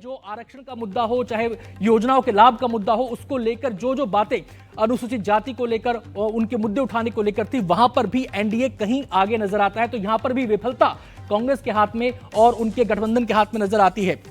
जो आरक्षण का मुद्दा हो, चाहे योजनाओं के लाभ का मुद्दा हो, उसको लेकर जो जो बातें अनुसूचित जाति को लेकर उनके मुद्दे उठाने को लेकर थी, वहां पर भी एनडीए कहीं आगे नजर आता है। तो यहां पर भी विफलता कांग्रेस के हाथ में और उनके गठबंधन के हाथ में नजर आती है।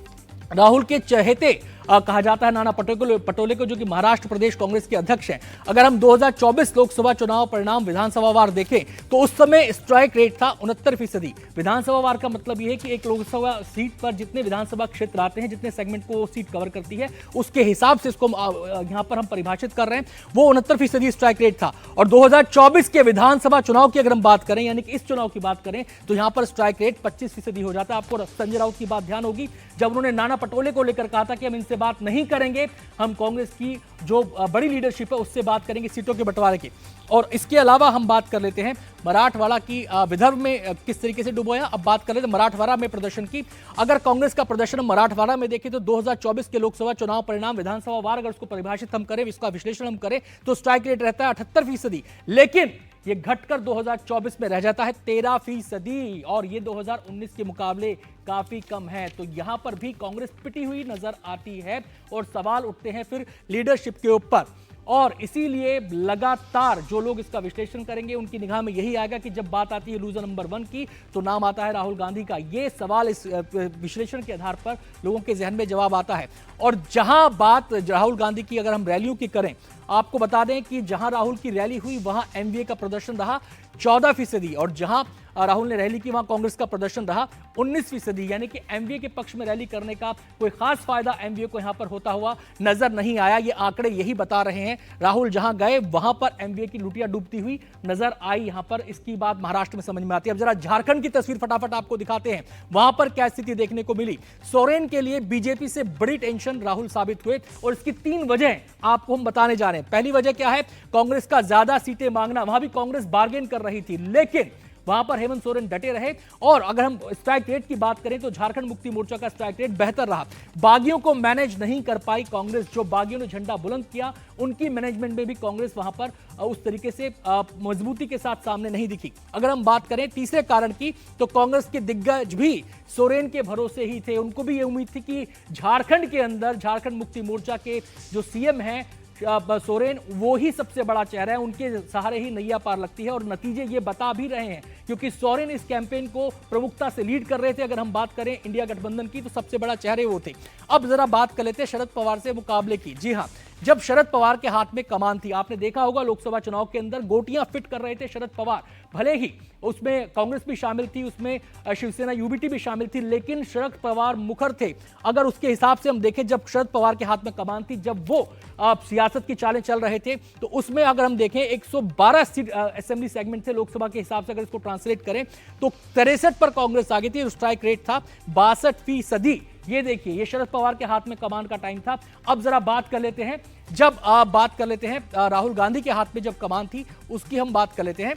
राहुल के चहेते कहा जाता है नाना पटोले को, जो कि महाराष्ट्र प्रदेश कांग्रेस के अध्यक्ष हैं। अगर हम 2024 लोकसभा चुनाव परिणाम विधानसभा वार देखें तो उस समय स्ट्राइक रेट था 69%। विधानसभा वार का मतलब यह है कि एक लोकसभा सीट पर जितने विधानसभा क्षेत्र आते हैं, जितने सेगमेंट को सीट कवर करती है, उसके हिसाब से इसको यहां पर हम परिभाषित कर रहे हैं। वो 69% स्ट्राइक रेट था। और 2024 के विधानसभा चुनाव की अगर हम बात करें, यानी कि इस चुनाव की बात करें, तो यहां पर स्ट्राइक रेट 25% हो जाता है। आपको संजय राउत की बात ध्यान होगी, जब उन्होंने नाना पटोले को लेकर कहा था कि हम इनसे बात नहीं करेंगे, हम कांग्रेस की जो बड़ी लीडरशिप है उससे बात करेंगे सीटों के बंटवारे की। और इसके अलावा हम बात कर लेते हैं मराठवाड़ा की, विदर्भ में किस तरीके से डुबोया। अब बात कर लेते हैं मराठवाड़ा में प्रदर्शन की। अगर कांग्रेस का प्रदर्शन मराठवाड़ा में देखें तो 2024 के लोकसभा चुनाव परिणाम विधानसभा वार अगर उसको परिभाषित हम करें, इसका विश्लेषण हम करें, तो स्ट्राइक रेट रहता है 78%। लेकिन ये घटकर 2024 में रह जाता है 13%, और ये 2019 के मुकाबले काफी कम है। तो यहां पर भी कांग्रेस पिटी हुई नजर आती है और सवाल उठते हैं फिर लीडरशिप के ऊपर। और इसीलिए लगातार जो लोग इसका विश्लेषण करेंगे उनकी निगाह में यही आएगा कि जब बात आती है लूजर नंबर 1 की, तो नाम आता है राहुल गांधी का। ये सवाल इस विश्लेषण के आधार पर लोगों के जहन में जवाब आता है। और जहां बात राहुल गांधी की अगर हम रैलियों की करें, आपको बता दें कि जहां राहुल की रैली हुई वहां एमवीए का प्रदर्शन रहा 14%, और जहां राहुल ने रैली की वहां कांग्रेस का प्रदर्शन रहा 19%। यानी कि एमवीए के पक्ष में रैली करने का कोई खास फायदा एमवीए को यहां पर होता हुआ नजर नहीं आया। ये आंकड़े यही बता रहे हैं। राहुल जहां गए वहां पर एमवीए की लुटिया डूबती हुई नजर आई। यहां पर इसकी बात महाराष्ट्र में समझ में आती है। अब जरा झारखंड की तस्वीर फटाफट आपको दिखाते हैं, वहां पर क्या स्थिति देखने को मिली। सोरेन के लिए बीजेपी से बड़ी टेंशन राहुल साबित हुए, और इसकी 3 वजह आपको हम बताने जा रहे हैं। पहली वजह क्या है? कांग्रेस का ज्यादा सीटें मांगना। वहां भी कांग्रेस बार्गेन कर रही थी, लेकिन वहां पर हेमंत सोरेन डटे रहे। और अगर हम स्ट्राइक रेट की बात करें तो झारखंड मुक्ति मोर्चा का स्ट्राइक रेट बेहतर रहा। बागियों को मैनेज नहीं कर पाई कांग्रेस। जो बागियों ने झंडा बुलंद किया, उनकी मैनेजमेंट में भी कांग्रेस वहां पर उस तरीके से मजबूती के साथ सामने नहीं दिखी। अगर हम बात करें तीसरे कारण की, तो कांग्रेस के दिग्गज भी सोरेन के भरोसे ही थे। उनको भी यह उम्मीद थी कि झारखंड के अंदर झारखंड मुक्ति मोर्चा के जो सीएम हैं सोरेन, वो ही सबसे बड़ा चेहरा है, उनके सहारे ही नैया पार लगती है। और नतीजे ये बता भी रहे हैं, क्योंकि सोरेन इस कैंपेन को प्रमुखता से लीड कर रहे थे। अगर हम बात करें इंडिया गठबंधन की, तो सबसे बड़ा चेहरे वो थे। अब जरा बात कर लेते हैं शरद पवार से मुकाबले की। जी हां, जब शरद पवार के हाथ में कमान थी, आपने देखा होगा लोकसभा चुनाव के अंदर गोटियां फिट कर रहे थे शरद पवार। भले ही उसमें कांग्रेस भी शामिल थी, उसमें शिवसेना यूबीटी भी शामिल थी, लेकिन शरद पवार मुखर थे। अगर उसके हिसाब से हम देखें, जब शरद पवार के हाथ में कमान थी, जब वो सियासत की चालें चल रहे थे, तो उसमें अगर हम देखें 112 सीट असेंबली सेगमेंट थे लोकसभा के हिसाब से। अगर इसको ट्रांसलेट करें तो 63 पर कांग्रेस आगे थी। स्ट्राइक रेट था 62%। ये देखिए, ये शरद पवार के हाथ में कमान का टाइम था। अब जरा बात कर लेते हैं, जब बात कर लेते हैं राहुल गांधी के हाथ में जब कमान थी, उसकी हम बात कर लेते हैं।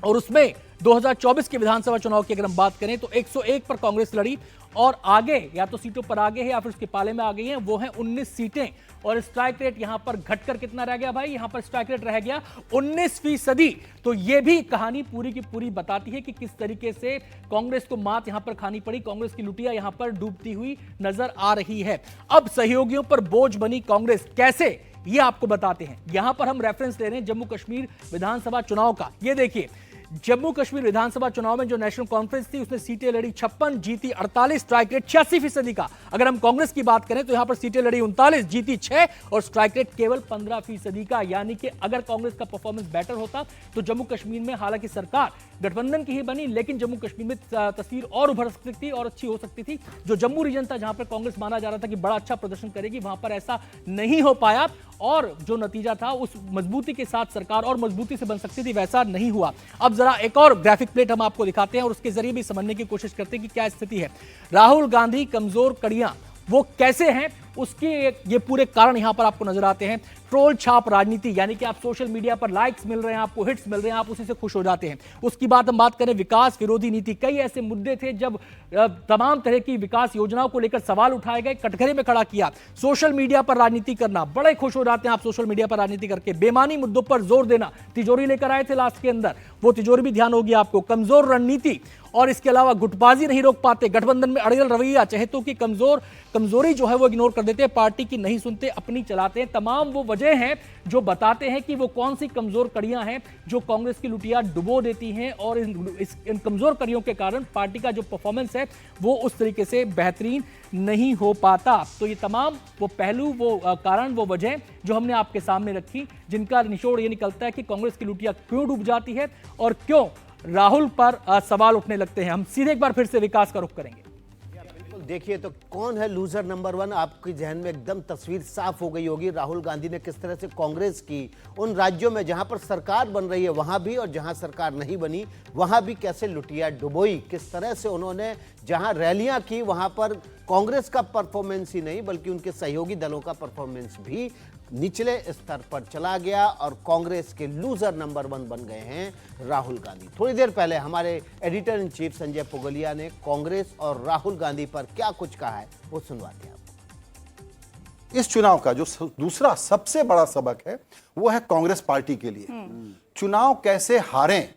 और उसमें 2024 के विधानसभा चुनाव की अगर हम बात करें तो 101 पर कांग्रेस लड़ी, और आगे या तो सीटों पर आगे है या फिर उसके पाले में आ गई हैं, वो है 19 सीटें। और स्ट्राइक रेट यहां पर घटकर कितना रह गया भाई? यहां पर स्ट्राइक रेट रह गया 19%। तो यह भी कहानी पूरी की पूरी बताती है कि किस तरीके से कांग्रेस को मात यहां पर खानी पड़ी। कांग्रेस की लुटिया यहां पर डूबती हुई नजर आ रही है। अब सहयोगियों पर बोझ बनी कांग्रेस, कैसे, ये आपको बताते हैं। यहां पर हम रेफरेंस ले रहे हैं जम्मू कश्मीर विधानसभा चुनाव का। ये देखिए, जम्मू कश्मीर विधानसभा चुनाव में जो नेशनल कॉन्फ्रेंस थी, उसने सीटें लड़ी 56, जीती 48, स्ट्राइक रेट 86% का। अगर हम कांग्रेस की बात करें तो यहां पर सीटें लड़ी 39, जीती 6, और स्ट्राइक रेट केवल 15% का। यानी कि अगर कांग्रेस का परफॉर्मेंस बेटर होता तो जम्मू कश्मीर में, हालांकि सरकार गठबंधन की ही बनी, लेकिन जम्मू कश्मीर में तस्वीर और उभर सकती थी और अच्छी हो सकती थी। जो जम्मू रीजन था, जहां पर कांग्रेस माना जा रहा था कि बड़ा अच्छा प्रदर्शन करेगी, वहां पर ऐसा नहीं हो पाया। और जो नतीजा था, उस मजबूती के साथ सरकार और मजबूती से बन सकती थी, वैसा नहीं हुआ। अब जरा एक और ग्राफिक प्लेट हम आपको दिखाते हैं और उसके जरिए भी समझने की कोशिश करते हैं कि क्या स्थिति है। राहुल गांधी कमजोर कड़ियां वो कैसे हैं, उसके ये पूरे कारण यहां पर आपको नजर आते हैं। ट्रोल छाप राजनीति, यानी कि आप सोशल मीडिया पर लाइक्स मिल रहे हैं, आपको हिट्स मिल रहे हैं, आप उसी से खुश हो जाते हैं। उसकी बात हम बात करें विकास विरोधी नीति, कई ऐसे मुद्दे थे जब तमाम तरह की विकास योजनाओं को लेकर सवाल उठाए गए, कटघरे में खड़ा किया। सोशल मीडिया पर राजनीति करना, बड़े खुश हो जाते हैं आप सोशल मीडिया पर राजनीति करके। बेमानी मुद्दों पर जोर देना, तिजोरी लेकर आए थे लास्ट के अंदर, वो तिजोरी भी ध्यान होगी आपको। कमजोर रणनीति और इसके अलावा गुटबाजी नहीं रोक पाते, गठबंधन में अड़ियल रवैया, चहेतों की कमजोरी जो है वो इग्नोर कर देते हैं, पार्टी की नहीं सुनते, अपनी चलाते हैं। तमाम वो वजह हैं जो बताते हैं कि वो कौन सी कमजोर कड़ियां हैं जो कांग्रेस की लुटिया डुबो देती हैं, और इन कमजोर कड़ियों के कारण पार्टी का जो परफॉर्मेंस है वो उस तरीके से बेहतरीन नहीं हो पाता। तो ये तमाम वो पहलू, वो कारण, वो वजह जो हमने आपके सामने रखी, जिनका निचोड़ ये निकलता है कि कांग्रेस की लुटिया क्यों डूब जाती है और क्यों राहुल पर सवाल उठने लगते हैं। हम सीधे एक बार फिर से विकास का रुख करेंगे। बिल्कुल, देखिए तो कौन है लूजर नंबर 1, आपके जहन में एकदम तस्वीर साफ हो गई होगी। राहुल गांधी ने किस तरह से कांग्रेस की उन राज्यों में जहां पर सरकार बन रही है वहां भी, और जहां सरकार नहीं बनी वहां भी कैसे लुटिया डुबोई। किस तरह से उन्होंने जहां रैलियां की वहां पर कांग्रेस का परफॉर्मेंस ही नहीं बल्कि उनके सहयोगी दलों का परफॉर्मेंस भी निचले स्तर पर चला गया, और कांग्रेस के लूजर नंबर 1 बन गए हैं राहुल गांधी। थोड़ी देर पहले हमारे editor in chief Sanjay Pugalia ने कांग्रेस और राहुल गांधी पर क्या कुछ कहा है वो सुनवाते हैं आपको। इस चुनाव का जो दूसरा सबसे बड़ा सबक है वो है कांग्रेस पार्टी के लिए। चुनाव कैसे हारें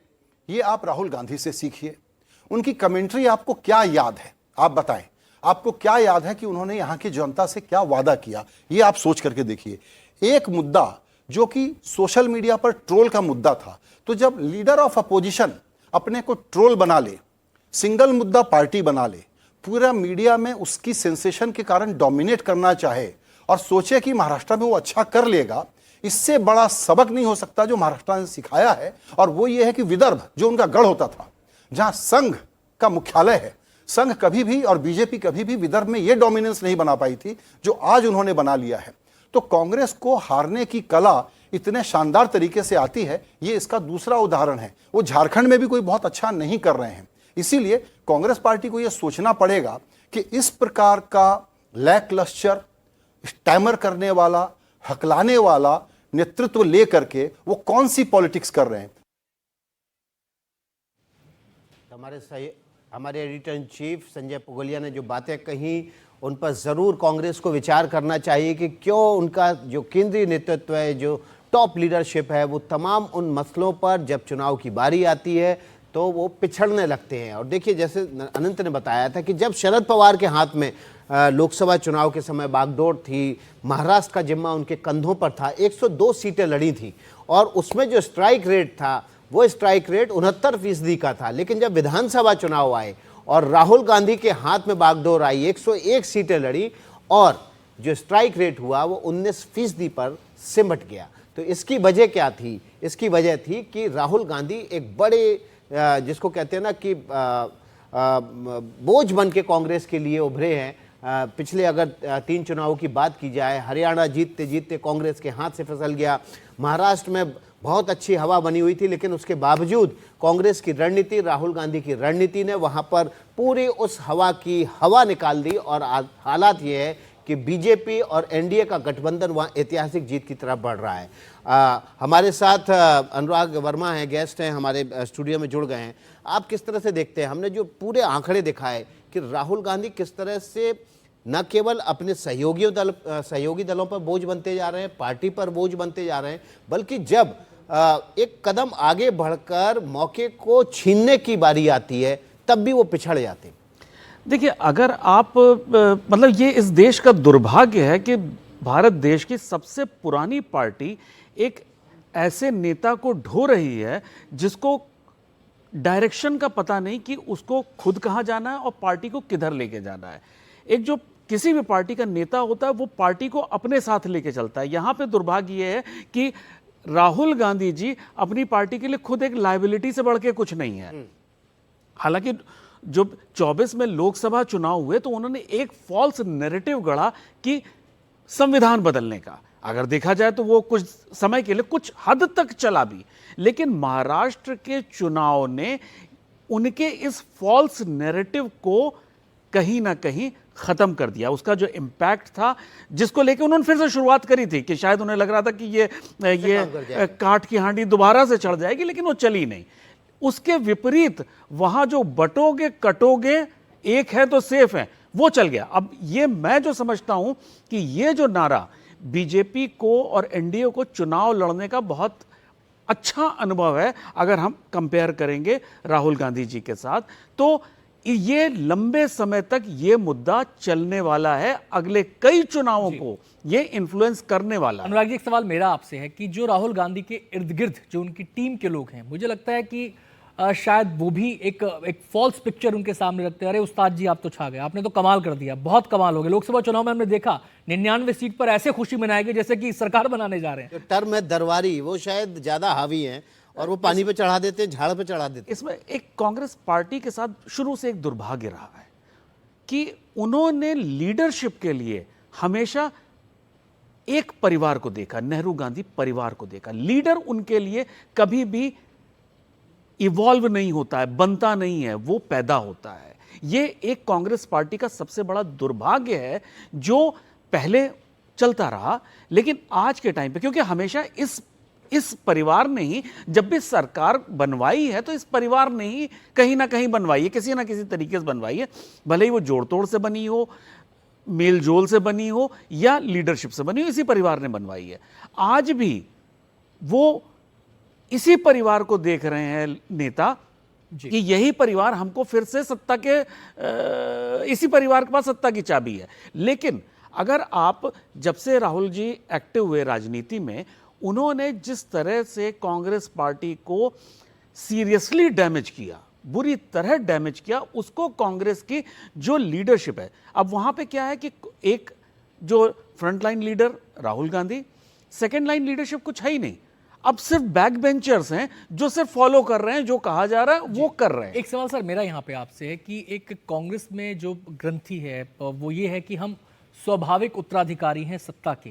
ये आप राहुल गांधी से सीखिए। उनकी कमेंट्री आपको क्या याद है, आप बताएं। आपको क्या याद है कि उन्होंने यहां की जनता से क्या वादा किया, ये आप सोच करके देखिए। एक मुद्दा जो कि सोशल मीडिया पर ट्रोल का मुद्दा था, तो जब लीडर ऑफ अपोजिशन अपने को ट्रोल बना ले, सिंगल मुद्दा पार्टी बना ले, पूरा मीडिया में उसकी सेंसेशन के कारण डोमिनेट करना चाहे और सोचे कि महाराष्ट्र में वो अच्छा कर लेगा, इससे बड़ा सबक नहीं हो सकता जो महाराष्ट्र ने सिखाया है। और वो ये है कि विदर्भ जो उनका गढ़ होता था, जहां संघ का मुख्यालय है, संघ कभी भी और बीजेपी कभी भी विदर्भ में ये डोमिनेंस नहीं बना पाई थी जो आज उन्होंने बना लिया है। तो कांग्रेस को हारने की कला इतने शानदार तरीके से आती है, ये इसका दूसरा उदाहरण है। वो झारखंड में भी कोई बहुत अच्छा नहीं कर रहे हैं, इसीलिए कांग्रेस पार्टी को यह सोचना पड़ेगा कि इस प्रकार का लैकलस्टर, स्टैमर करने वाला, हकलाने वाला नेतृत्व लेकर के वो कौन सी पॉलिटिक्स कर रहे हैं। हमारे editor in chief Sanjay Pugalia ने जो बातें कही उन पर ज़रूर कांग्रेस को विचार करना चाहिए कि क्यों उनका जो केंद्रीय नेतृत्व है, जो टॉप लीडरशिप है, वो तमाम उन मसलों पर जब चुनाव की बारी आती है तो वो पिछड़ने लगते हैं। और देखिए, जैसे अनंत ने बताया था कि जब शरद पवार के हाथ में लोकसभा चुनाव के समय बागडोर थी, महाराष्ट्र का जिम्मा उनके कंधों पर था, 102 सीटें लड़ी थी और उसमें जो स्ट्राइक रेट था वो स्ट्राइक रेट 69% का था। लेकिन जब विधानसभा चुनाव आए और राहुल गांधी के हाथ में बागडोर आई, 101 सीटें लड़ी और जो स्ट्राइक रेट हुआ वो 19% पर सिमट गया। तो इसकी वजह क्या थी? इसकी वजह थी कि राहुल गांधी एक बड़े जिसको कहते हैं ना कि बोझ बन के कांग्रेस के लिए उभरे हैं। पिछले अगर 3 चुनावों की बात की जाए, हरियाणा जीतते जीतते कांग्रेस के हाथ से फिसल गया, महाराष्ट्र में बहुत अच्छी हवा बनी हुई थी, लेकिन उसके बावजूद कांग्रेस की रणनीति, राहुल गांधी की रणनीति ने वहां पर पूरी उस हवा की हवा निकाल दी। और हालात ये है कि बीजेपी और एनडीए का गठबंधन वहां ऐतिहासिक जीत की तरफ बढ़ रहा है। हमारे साथ अनुराग वर्मा हैं, गेस्ट हैं, हमारे स्टूडियो में जुड़ गए हैं। आप किस तरह से देखते हैं, हमने जो पूरे आंकड़े दिखाए कि राहुल गांधी किस तरह से न केवल अपने सहयोगी दलों पर बोझ बनते जा रहे हैं, पार्टी पर बोझ बनते जा रहे हैं, बल्कि जब एक कदम आगे बढ़कर मौके को छीनने की बारी आती है तब भी वो पिछड़ जाते हैं। देखिए, अगर आप मतलब ये इस देश का दुर्भाग्य है कि भारत देश की सबसे पुरानी पार्टी एक ऐसे नेता को ढो रही है जिसको डायरेक्शन का पता नहीं कि उसको खुद कहाँ जाना है और पार्टी को किधर लेके जाना है। एक जो किसी भी पार्टी का नेता होता है वो पार्टी को अपने साथ लेके चलता है। यहाँ पे दुर्भाग्य ये है कि राहुल गांधी जी अपनी पार्टी के लिए खुद एक लायबिलिटी से बढ़ के कुछ नहीं है। हालांकि जब 24 में लोकसभा चुनाव हुए तो उन्होंने एक फॉल्स नैरेटिव गढ़ा कि संविधान बदलने का, अगर देखा जाए तो वो कुछ समय के लिए कुछ हद तक चला भी, लेकिन महाराष्ट्र के चुनाव ने उनके इस फॉल्स नैरेटिव को कहीं ना कहीं खत्म कर दिया। उसका जो इम्पैक्ट था, जिसको लेके उन्होंने फिर से शुरुआत करी थी कि शायद उन्हें लग रहा था कि ये काठ की हांडी दोबारा से चढ़ जाएगी, लेकिन वो चली नहीं। उसके विपरीत वहां जो बटोगे कटोगे एक है तो सेफ है, वो चल गया। अब ये मैं जो समझता हूं कि ये जो नारा बीजेपी को और एनडीए को चुनाव लड़ने का बहुत अच्छा अनुभव है, अगर हम कंपेयर करेंगे राहुल गांधी जी के साथ, तो ये लंबे समय तक ये मुद्दा चलने वाला है, अगले कई चुनावों को ये इन्फ्लुएंस करने वाला है। अनुराग जी, एक सवाल मेरा आपसे है कि जो राहुल गांधी के इर्द गिर्द जो उनकी टीम के लोग हैं, मुझे लगता है कि शायद वो भी एक फॉल्स पिक्चर उनके सामने रखते हैं। अरे उस्ताद जी, आप तो छा गए, आपने तो कमाल कर दिया, बहुत कमाल हो गया। लोकसभा चुनाव में हमने देखा 99 सीट पर ऐसे खुशी मनाएंगे जैसे कि सरकार बनाने जा रहे हैं। जो टर्म है दरबारी, वो शायद ज्यादा हावी हैं और वो पानी पे चढ़ा देते हैं, झाड़ पे चढ़ा देते हैं। इसमें एक कांग्रेस पार्टी के साथ शुरू से एक दुर्भाग्य रहा है कि उन्होंने लीडरशिप के लिए हमेशा एक परिवार को देखा, नेहरू गांधी परिवार को देखा। लीडर उनके लिए कभी भी इवॉल्व नहीं होता है, बनता नहीं है, वो पैदा होता है। ये एक कांग्रेस पार्टी का सबसे बड़ा दुर्भाग्य है जो पहले चलता रहा, लेकिन आज के टाइम पे, क्योंकि हमेशा इस परिवार ने ही, जब भी सरकार बनवाई है तो इस परिवार ने ही कहीं ना कहीं बनवाई है, किसी ना किसी तरीके से बनवाई है, भले ही वो जोड़ तोड़ से बनी हो, मेल जोल से बनी हो या लीडरशिप से बनी हो, इसी परिवार ने बनवाई है। आज भी वो इसी परिवार को देख रहे हैं नेता कि यही परिवार हमको फिर से सत्ता के, इसी परिवार के पास सत्ता की चाबी है। लेकिन अगर आप, जब से राहुल जी एक्टिव हुए राजनीति में, उन्होंने जिस तरह से कांग्रेस पार्टी को सीरियसली डैमेज किया, बुरी तरह डैमेज किया, उसको कांग्रेस की जो लीडरशिप है, अब वहां पे क्या है कि एक जो front line leader Rahul Gandhi, second line leadership कुछ है ही नहीं। अब सिर्फ बैक बेंचर्स हैं जो सिर्फ फॉलो कर रहे हैं, जो कहा जा रहा है वो कर रहे हैं। एक सवाल सर मेरा यहाँ पे आपसे है कि एक कांग्रेस में जो ग्रंथि है वो ये है कि हम स्वाभाविक उत्तराधिकारी हैं सत्ता के।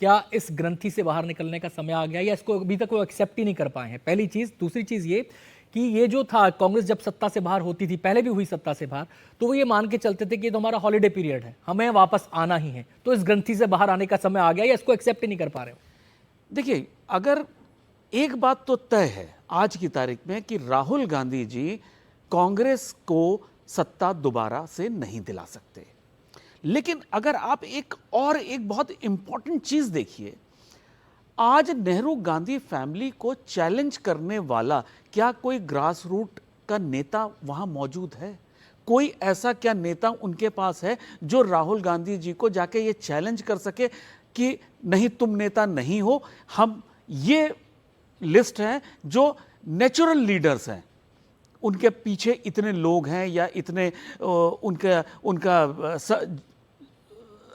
क्या इस ग्रंथि से बाहर निकलने का समय आ गया या इसको अभी तक वो एक्सेप्ट ही नहीं कर पाए हैं? पहली चीज। दूसरी चीज ये कि ये जो था, कांग्रेस जब सत्ता से बाहर होती थी, पहले भी हुई सत्ता से बाहर, तो वो ये मान के चलते थे कि ये तो हमारा हॉलीडे पीरियड है, हमें वापस आना ही है। तो इस ग्रंथि से बाहर आने का समय आ गया या इसको एक्सेप्ट ही नहीं कर पा रहे हो? देखिए, अगर एक बात तो तय है आज की तारीख में कि राहुल गांधी जी कांग्रेस को सत्ता दोबारा से नहीं दिला सकते। लेकिन अगर आप एक बहुत इंपॉर्टेंट चीज देखिए, आज नेहरू गांधी फैमिली को चैलेंज करने वाला क्या कोई ग्रास रूट का नेता वहां मौजूद है? कोई ऐसा क्या नेता उनके पास है जो राहुल गांधी जी को जाके ये चैलेंज कर सके कि नहीं, तुम नेता नहीं हो? हम ये लिस्ट है जो नेचुरल लीडर्स हैं, उनके पीछे इतने लोग हैं या इतने उनका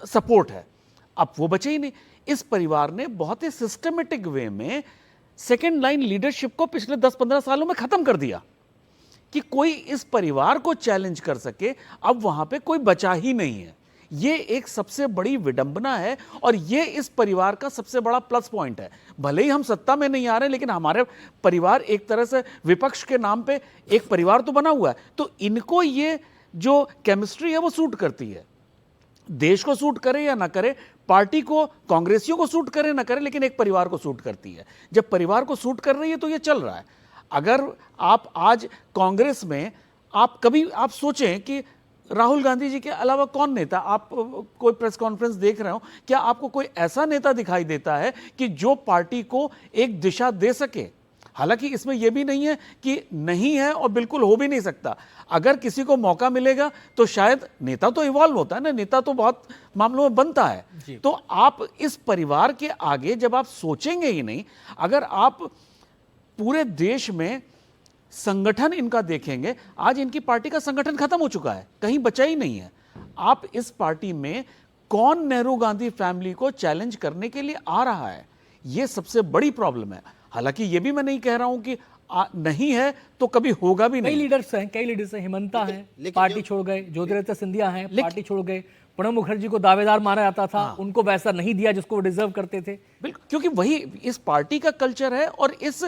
सपोर्ट है। अब वो बचे ही नहीं। इस परिवार ने बहुत ही सिस्टमेटिक वे में सेकेंड लाइन लीडरशिप को पिछले 10-15 सालों में खत्म कर दिया कि कोई इस परिवार को चैलेंज कर सके। अब वहां पे कोई बचा ही नहीं है। ये एक सबसे बड़ी विडंबना है और ये इस परिवार का सबसे बड़ा प्लस पॉइंट है। भले ही हम सत्ता में नहीं आ रहे, लेकिन हमारे परिवार एक तरह से विपक्ष के नाम पे एक परिवार तो बना हुआ है। तो इनको ये जो केमिस्ट्री है वो सूट करती है। देश को सूट करे या ना करे, पार्टी को, कांग्रेसियों को सूट करे ना करे, लेकिन एक परिवार को सूट करती है। जब परिवार को सूट कर रही है तो ये चल रहा है। अगर आप आज कांग्रेस में आप सोचें कि राहुल गांधी जी के अलावा कौन नेता, आप कोई प्रेस कॉन्फ्रेंस देख रहे हो, क्या आपको कोई ऐसा नेता दिखाई देता है कि जो पार्टी को एक दिशा दे सके? हालांकि इसमें यह भी नहीं है कि नहीं है और बिल्कुल हो भी नहीं सकता। अगर किसी को मौका मिलेगा तो शायद, नेता तो इवॉल्व होता है ना, नेता तो बहुत मामलों में बनता है। तो आप इस परिवार के आगे जब आप सोचेंगे ही नहीं, अगर आप पूरे देश में संगठन इनका देखेंगे, आज इनकी पार्टी का संगठन खत्म हो चुका है, कहीं बचा ही नहीं है। आप इस पार्टी में कौन नेहरू गांधी फैमिली को चैलेंज करने के लिए आ रहा है, यह सबसे बड़ी प्रॉब्लम है। हालांकि यह भी मैं नहीं कह रहा हूं कि नहीं है तो कभी होगा भी नहीं। कई लीडर्स हैं, हिमंता हैं, पार्टी छोड़ गए, ज्योतिरादित्य सिंधिया हैं, पार्टी छोड़ गए, प्रणब मुखर्जी को दावेदार माना जाता था, उनको वैसा नहीं दिया जिसको वो डिजर्व करते थे। बिल्कुल, क्योंकि वही इस पार्टी का कल्चर है और इस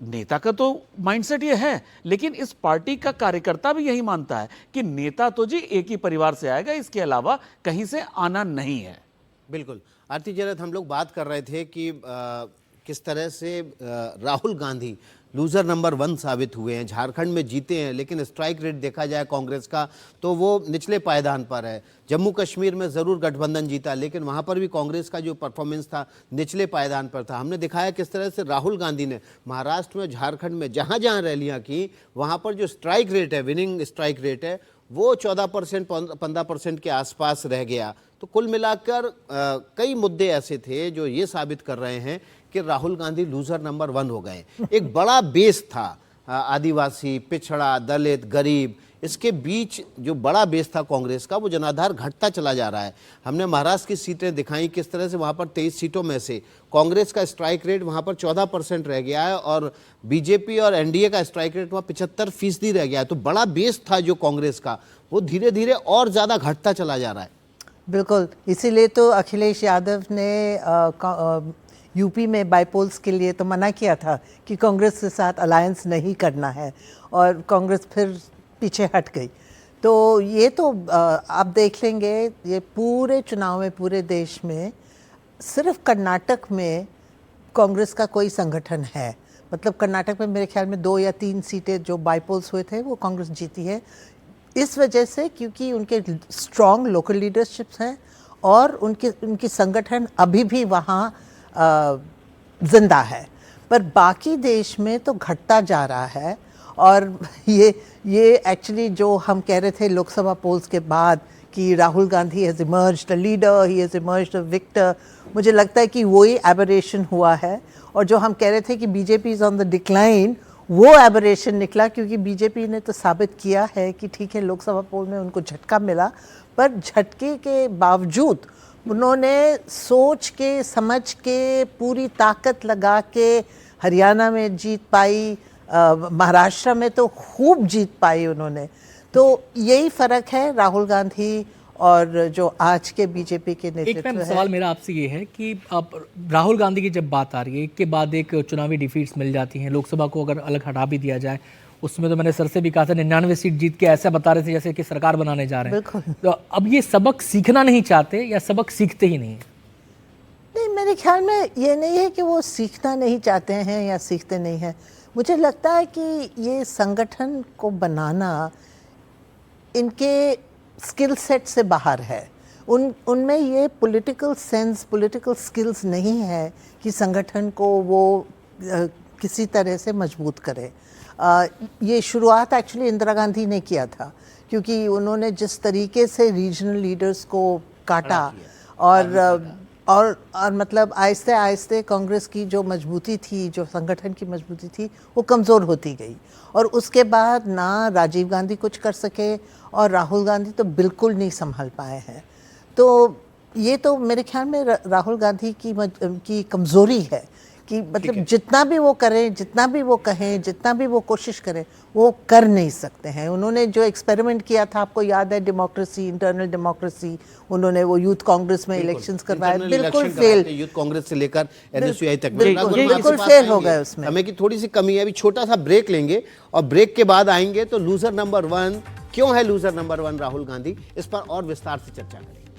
नेता का तो माइंडसेट ये है, लेकिन इस पार्टी का कार्यकर्ता भी यही मानता है कि नेता तो जी एक ही परिवार से आएगा, इसके अलावा कहीं से आना नहीं है। बिल्कुल। आरती जरत, हम लोग बात कर रहे थे कि किस तरह से राहुल गांधी लूजर नंबर 1 साबित हुए हैं। झारखंड में जीते हैं, लेकिन स्ट्राइक रेट देखा जाए कांग्रेस का तो वो निचले पायदान पर है। जम्मू कश्मीर में ज़रूर गठबंधन जीता, लेकिन वहाँ पर भी कांग्रेस का जो परफॉर्मेंस था निचले पायदान पर था। हमने दिखाया किस तरह से राहुल गांधी ने महाराष्ट्र में, झारखंड में जहाँ जहाँ रैलियाँ की, वहाँ पर जो स्ट्राइक रेट है, विनिंग स्ट्राइक रेट है, वो 14% 15% के आसपास रह गया। तो कुल मिलाकर कई मुद्दे ऐसे थे जो ये साबित कर रहे हैं कि राहुल गांधी लूजर नंबर 1 हो गए। एक बड़ा बेस था, आदिवासी, पिछड़ा, दलित, गरीब, इसके बीच जो बड़ा बेस था कांग्रेस का, वो जनाधार घटता चला जा रहा है। हमने महाराष्ट्र की सीटें दिखाई किस तरह से वहाँ पर 23 सीटों में से कांग्रेस का स्ट्राइक रेट वहाँ पर 14% रह गया है और बीजेपी और एनडीए का स्ट्राइक रेट वहाँ 75% रह गया है। तो बड़ा बेस था जो कांग्रेस का, वो धीरे धीरे और ज़्यादा घटता चला जा रहा है। बिल्कुल, इसीलिए तो अखिलेश यादव ने यूपी में बाईपोल्स के लिए तो मना किया था कि कांग्रेस के साथ अलायंस नहीं करना है, और कांग्रेस फिर पीछे हट गई। तो ये तो आप देख लेंगे, ये पूरे चुनाव में, पूरे देश में सिर्फ कर्नाटक में कांग्रेस का कोई संगठन है। मतलब कर्नाटक में मेरे ख्याल में 2 या 3 सीटें जो बाईपोल्स हुए थे वो कांग्रेस जीती है, इस वजह से क्योंकि उनके स्ट्रॉन्ग लोकल लीडरशिप्स हैं और उनकी संगठन अभी भी वहाँ जिंदा है। पर बाकी देश में तो घटता जा रहा है। और ये एक्चुअली जो हम कह रहे थे लोकसभा पोल्स के बाद कि Rahul Gandhi has emerged a leader, he has emerged a victor, मुझे लगता है कि वही एबरेशन हुआ है। और जो हम कह रहे थे कि BJP is on the decline, वो एबरेशन निकला, क्योंकि बीजेपी ने तो साबित किया है कि ठीक है लोकसभा पोल में उनको झटका मिला, पर झटके के बावजूद उन्होंने सोच के, समझ के, पूरी ताकत लगा के हरियाणा में जीत पाई, महाराष्ट्र में तो खूब जीत पाई उन्होंने। तो यही फ़र्क है राहुल गांधी और जो आज के बीजेपी के नेतृत्व है। सवाल मेरा आपसे ये है कि अब राहुल गांधी की जब बात आ रही है, एक के बाद एक चुनावी डिफीट्स मिल जाती हैं, लोकसभा को अगर अलग हटा भी दिया जाए, उसमें तो मैंने सर से भी कहा था 99 सीट जीत के ऐसा बता रहे थे जैसे कि सरकार बनाने जा रहे हैं। बिल्कुल। तो अब ये सबक सीखना नहीं चाहते या सबक सीखते ही नहीं है? नहीं, मेरे ख्याल में ये नहीं है कि वो सीखना नहीं चाहते हैं या सीखते नहीं हैं। मुझे लगता है कि ये संगठन को बनाना इनके स्किल सेट से बाहर है। उनमें ये पॉलिटिकल सेंस, पॉलिटिकल स्किल्स नहीं है कि संगठन को वो किसी तरह से मजबूत करे। ये शुरुआत एक्चुअली इंदिरा गांधी ने किया था, क्योंकि उन्होंने जिस तरीके से रीजनल लीडर्स को काटा और मतलब आहिस्ते आहिस्ते कांग्रेस की जो मजबूती थी, जो संगठन की मजबूती थी, वो कमज़ोर होती गई। और उसके बाद ना राजीव गांधी कुछ कर सके और राहुल गांधी तो बिल्कुल नहीं संभल पाए हैं। तो ये तो मेरे ख्याल में राहुल गांधी की कमज़ोरी है कि मतलब जितना भी वो करें, जितना भी वो कहें, जितना भी वो कोशिश करें, वो कर नहीं सकते हैं। उन्होंने जो एक्सपेरिमेंट किया था, आपको याद है, डेमोक्रेसी, इंटरनल डेमोक्रेसी, उन्होंने वो यूथ कांग्रेस में इलेक्शंस करवाए, बिल्कुल फेल। यूथ कांग्रेस से लेकर एनएसयूआई तक बिल्कुल फेल हो गए उसमें। हमें की थोड़ी सी कमी है। अभी छोटा सा ब्रेक लेंगे और ब्रेक के बाद आएंगे तो लूजर नंबर 1 क्यों है, लूजर नंबर 1 राहुल गांधी, इस पर और विस्तार से चर्चा करेंगे।